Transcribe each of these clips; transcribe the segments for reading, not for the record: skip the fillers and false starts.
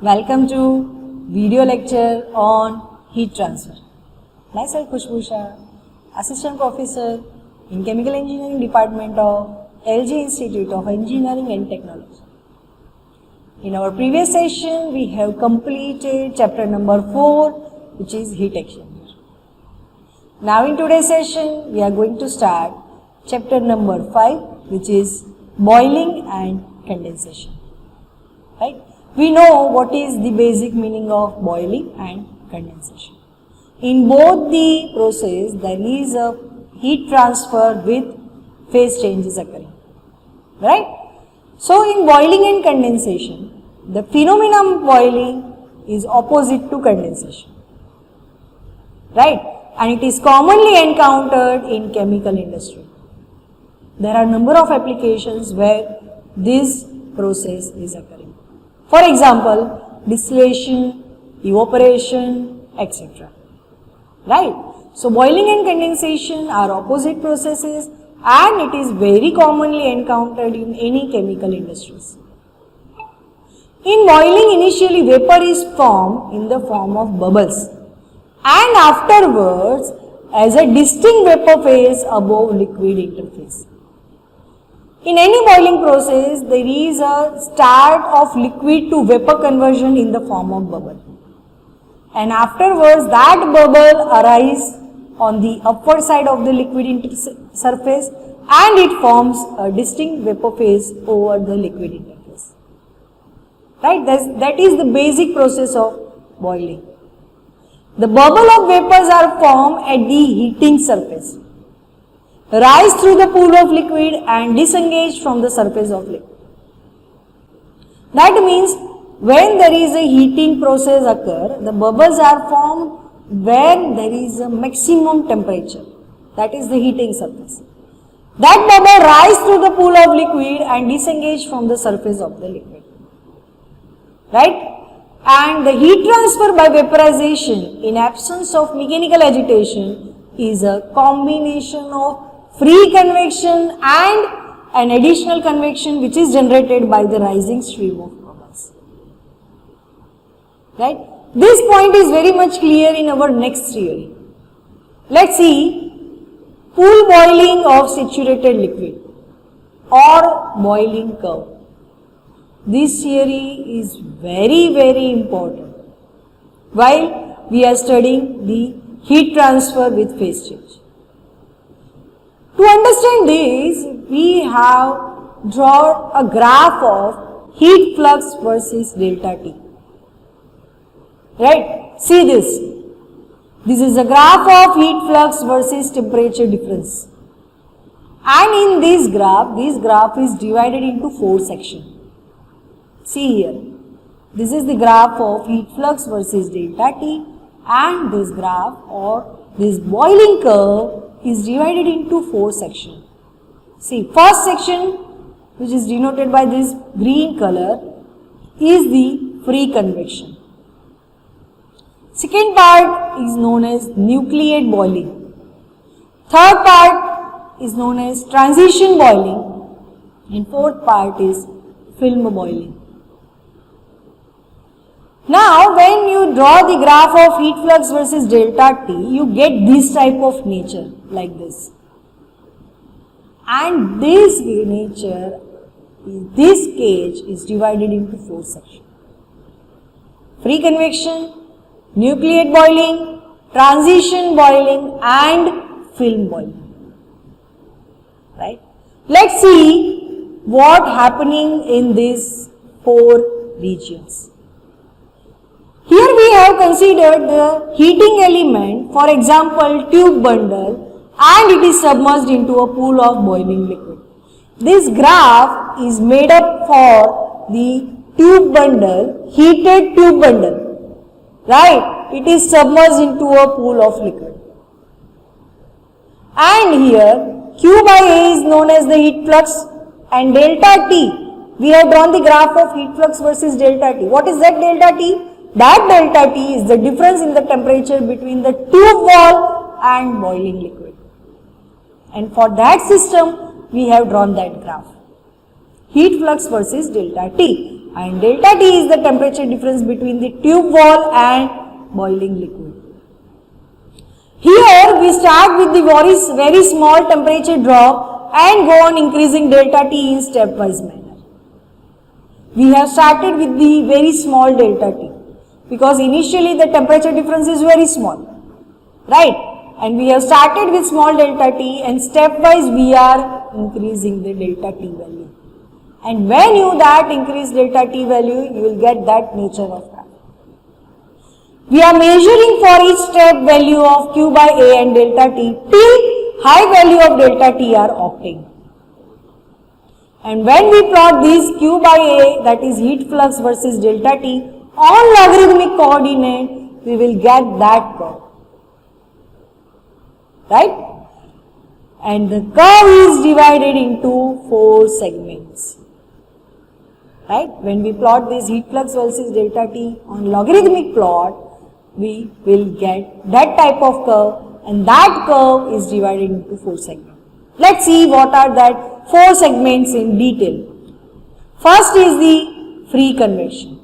Welcome to video lecture on heat transfer. Myself Khushbu Shah, Assistant Professor in Chemical Engineering Department of LJIET Institute of Engineering and Technology. In our previous session, we have completed chapter number 4, which is heat exchanger. Now in today's session, we are going to start chapter number 5, which is boiling and condensation. Right? We know what is the basic meaning of boiling and condensation. In both the process, there is a heat transfer with phase changes occurring. Right? So in boiling and condensation, the phenomenon of boiling is opposite to condensation. Right? And it is commonly encountered in chemical industry. There are a number of applications where this process is occurring. For example, distillation, evaporation, etc. Right? So boiling and condensation are opposite processes and it is very commonly encountered in any chemical industries. In boiling, initially vapor is formed in the form of bubbles and afterwards as a distinct vapor phase above liquid interface. In any boiling process, there is a start of liquid to vapor conversion in the form of bubble. And afterwards, that bubble arises on the upward side of the liquid surface and it forms a distinct vapor phase over the liquid interface. Right? That is the basic process of boiling. The bubble of vapors are formed at the heating surface, rise through the pool of liquid and disengage from the surface of liquid. That means when there is a heating process occur, the bubbles are formed when there is a maximum temperature, that is the heating surface. That bubble rise through the pool of liquid and disengage from the surface of the liquid. Right? And the heat transfer by vaporization in absence of mechanical agitation is a combination of free convection and an additional convection which is generated by the rising stream of bubbles. Right? This point is very much clear in our next theory. Let's see pool boiling of saturated liquid or boiling curve. This theory is very important while we are studying the heat transfer with phase change. To understand this, we have drawn a graph of heat flux versus delta T. Right? See this. This is a graph of heat flux versus temperature difference. And in this graph is divided into 4 sections. See here. This is the graph of heat flux versus delta T and this graph or this boiling curve is divided into 4 sections. See, first section, which is denoted by this green color, is the free convection. Second part is known as nucleate boiling. Third part is known as transition boiling. And fourth part is film boiling. Now, when you draw the graph of heat flux versus delta T, you get this type of nature like this. And this nature, this cage is divided into 4 sections. Free convection, nucleate boiling, transition boiling and film boiling. Right? Let's see what happening in these 4 regions. Here we have considered the heating element, for example tube bundle, and it is submerged into a pool of boiling liquid. This graph is made up for the tube bundle, heated tube bundle, right? It is submerged into a pool of liquid. And here Q by A is known as the heat flux and delta T. We have drawn the graph of heat flux versus delta T. What is that delta T? That delta T is the difference in the temperature between the tube wall and boiling liquid. And for that system, we have drawn that graph. Heat flux versus delta T. and delta T is the temperature difference between the tube wall and boiling liquid. Here we start with the very small temperature drop and go on increasing delta T in stepwise manner. We have started with the very small delta T because initially the temperature difference is very small, right? And we have started with small delta T and stepwise we are increasing the delta T value. And when you that increase delta T value, you will get that nature of that. We are measuring for each step value of Q by A and delta T till high value of delta T are obtained. And when we plot this Q by A, that is heat flux versus delta T on logarithmic coordinate, we will get that curve. Right? And the curve is divided into 4 segments. Right? When we plot this heat flux versus delta T on logarithmic plot, we will get that type of curve, and that curve is divided into 4 segments. Let's see what are that 4 segments in detail. First is the free convection.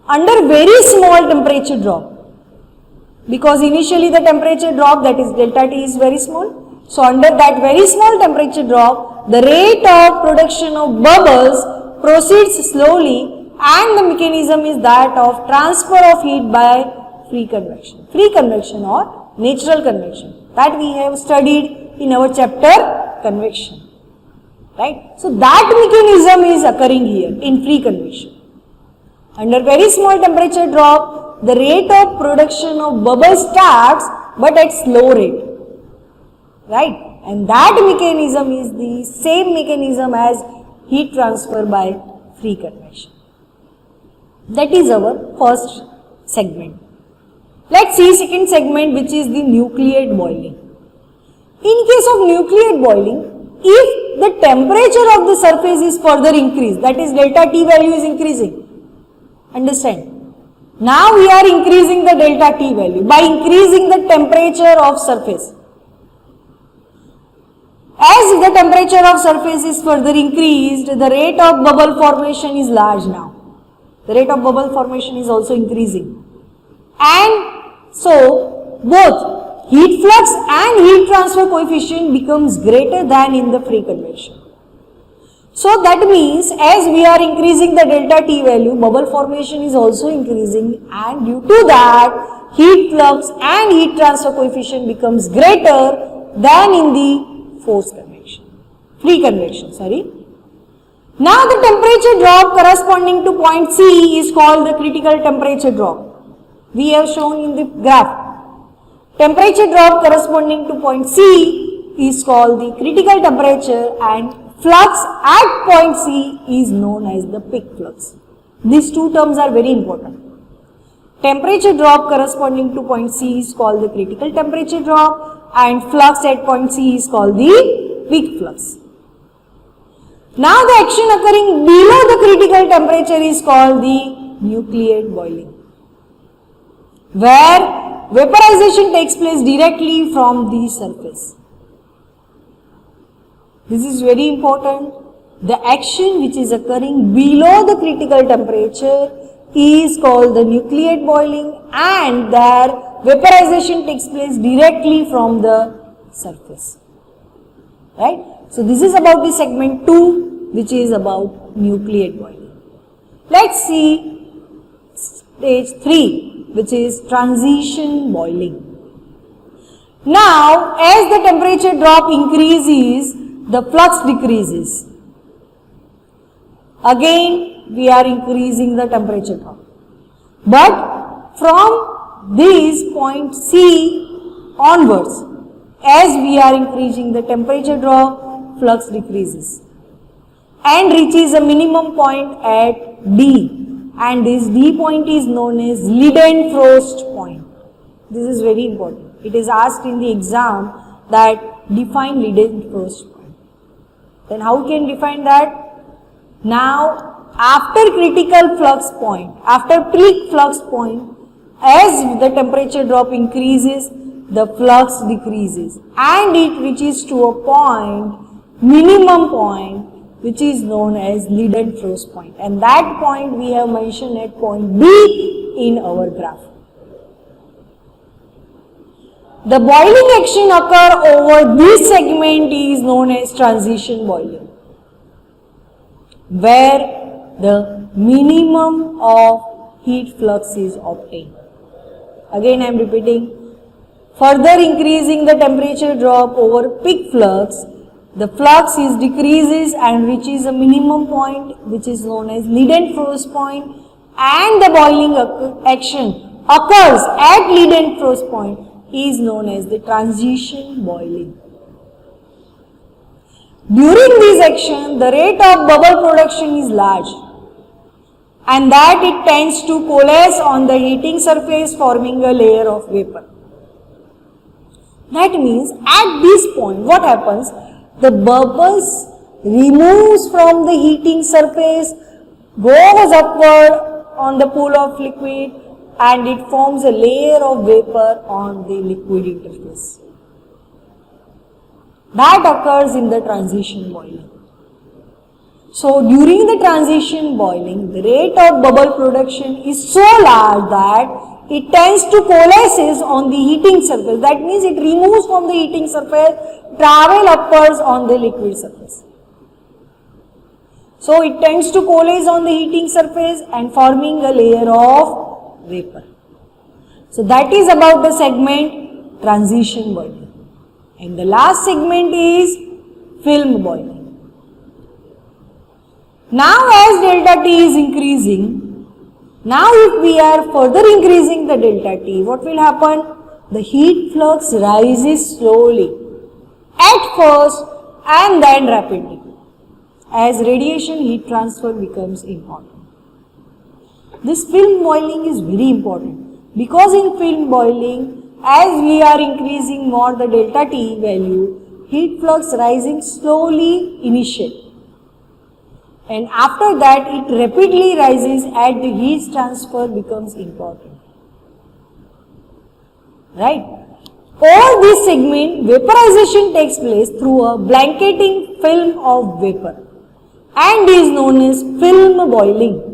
Under very small temperature drop, because initially the temperature drop, that is delta T, is very small. So under that very small temperature drop, the rate of production of bubbles proceeds slowly, and the mechanism is that of transfer of heat by free convection. Free convection or natural convection, that we have studied in our chapter convection. Right? So that mechanism is occurring here in free convection. Under very small temperature drop, the rate of production of bubbles starts but at slow rate. Right? And that mechanism is the same mechanism as heat transfer by free convection. That is our first segment. Let's see second segment, which is the nucleate boiling. In case of nucleate boiling, if the temperature of the surface is further increased, that is delta T value is increasing. Understand? Now we are increasing the delta T value by increasing the temperature of surface. As the temperature of surface is further increased, the rate of bubble formation is large now. The rate of bubble formation is also increasing. And so both heat flux and heat transfer coefficient becomes greater than in the free convection. So that means as we are increasing the delta T value, bubble formation is also increasing, and due to that heat flux and heat transfer coefficient becomes greater than in the forced convection, free convection, sorry. Now the temperature drop corresponding to point C is called the critical temperature drop. We have shown in the graph. Temperature drop corresponding to point C is called the critical temperature, and flux at point C is known as the peak flux. These two terms are very important. Temperature drop corresponding to point C is called the critical temperature drop, and flux at point C is called the peak flux. Now the action occurring below the critical temperature is called the nucleate boiling, where vaporization takes place directly from the surface. This is very important. The action which is occurring below the critical temperature is called the nucleate boiling, and there vaporization takes place directly from the surface. Right? So this is about the segment 2, which is about nucleate boiling. Let's see stage 3, which is transition boiling. Now, as the temperature drop increases, the flux decreases. Again, we are increasing the temperature drop. But from this point C onwards, as we are increasing the temperature drop, flux decreases and reaches a minimum point at D, and this D point is known as Leidenfrost point. This is very important. It is asked in the exam that define Leidenfrost point. Then how can define that? Now after critical flux point, after peak flux point, as the temperature drop increases, the flux decreases and it reaches to a point, minimum point, which is known as Leiden-Frost point, and that point we have mentioned at point B in our graph. The boiling action occur over this segment is known as transition boiling, where the minimum of heat flux is obtained. Again I am repeating, further increasing the temperature drop over peak flux, the flux is decreases and reaches a minimum point which is known as Leiden-Frost point, and the boiling action occurs at Leiden-Frost point is known as the transition boiling. During this action, the rate of bubble production is large, and that it tends to coalesce on the heating surface, forming a layer of vapor. That means at this point what happens? The bubbles removes from the heating surface, goes upward on the pool of liquid, and it forms a layer of vapor on the liquid interface. That occurs in the transition boiling. So during the transition boiling, the rate of bubble production is so large that it tends to coalesces on the heating surface. That means it removes from the heating surface, travel upwards on the liquid surface. So it tends to coalesce on the heating surface and forming a layer of vapor. So that is about the segment transition boiling. And the last segment is film boiling. Now as delta T is increasing, now if we are further increasing the delta T, what will happen? The heat flux rises slowly at first and then rapidly as radiation heat transfer becomes important. This film boiling is very important because in film boiling, as we are increasing more the delta T value, heat flux rising slowly initially, and after that it rapidly rises as the heat transfer becomes important. Right? Over this segment, vaporization takes place through a blanketing film of vapor and is known as film boiling.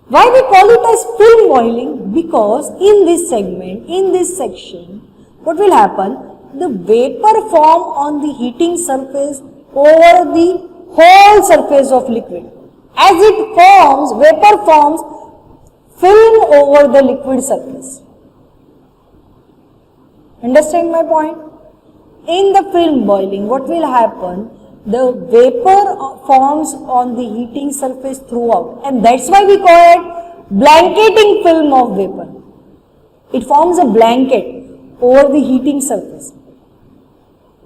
Why we call it as film boiling? Because in this segment, in this section, what will happen? The vapor form on the heating surface over the whole surface of liquid. As it forms, vapor forms film over the liquid surface. Understand my point? In the film boiling, what will happen? The vapor forms on the heating surface throughout, and that's why we call it blanketing film of vapor. It forms a blanket over the heating surface,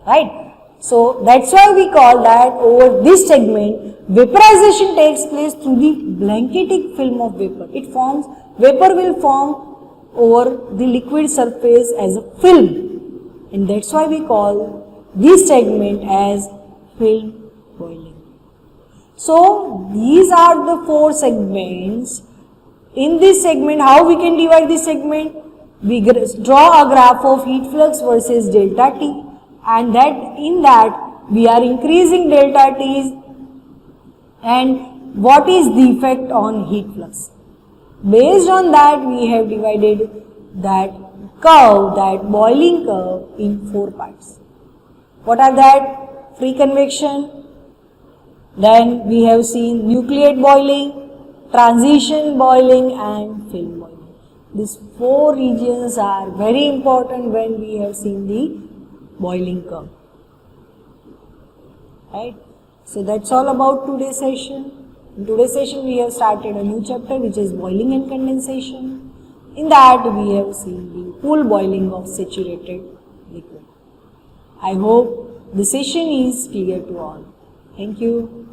right? So that's why we call that over this segment vaporization takes place through the blanketing film of vapor. It forms, vapor will form over the liquid surface as a film, and that's why we call this segment as film boiling. So these are the four segments. In this segment, how we can divide this segment? We draw a graph of heat flux versus delta T, and that in that we are increasing delta T, and what is the effect on heat flux. Based on that, we have divided that curve, that boiling curve, in four parts. What are that? Free convection, then we have seen nucleate boiling, transition boiling, and film boiling. These four regions are very important when we have seen the boiling curve. Right? So that's all about today's session. In today's session we have started a new chapter which is boiling and condensation. In that we have seen the pool boiling of saturated liquid. I hope the session is clear to all. Thank you.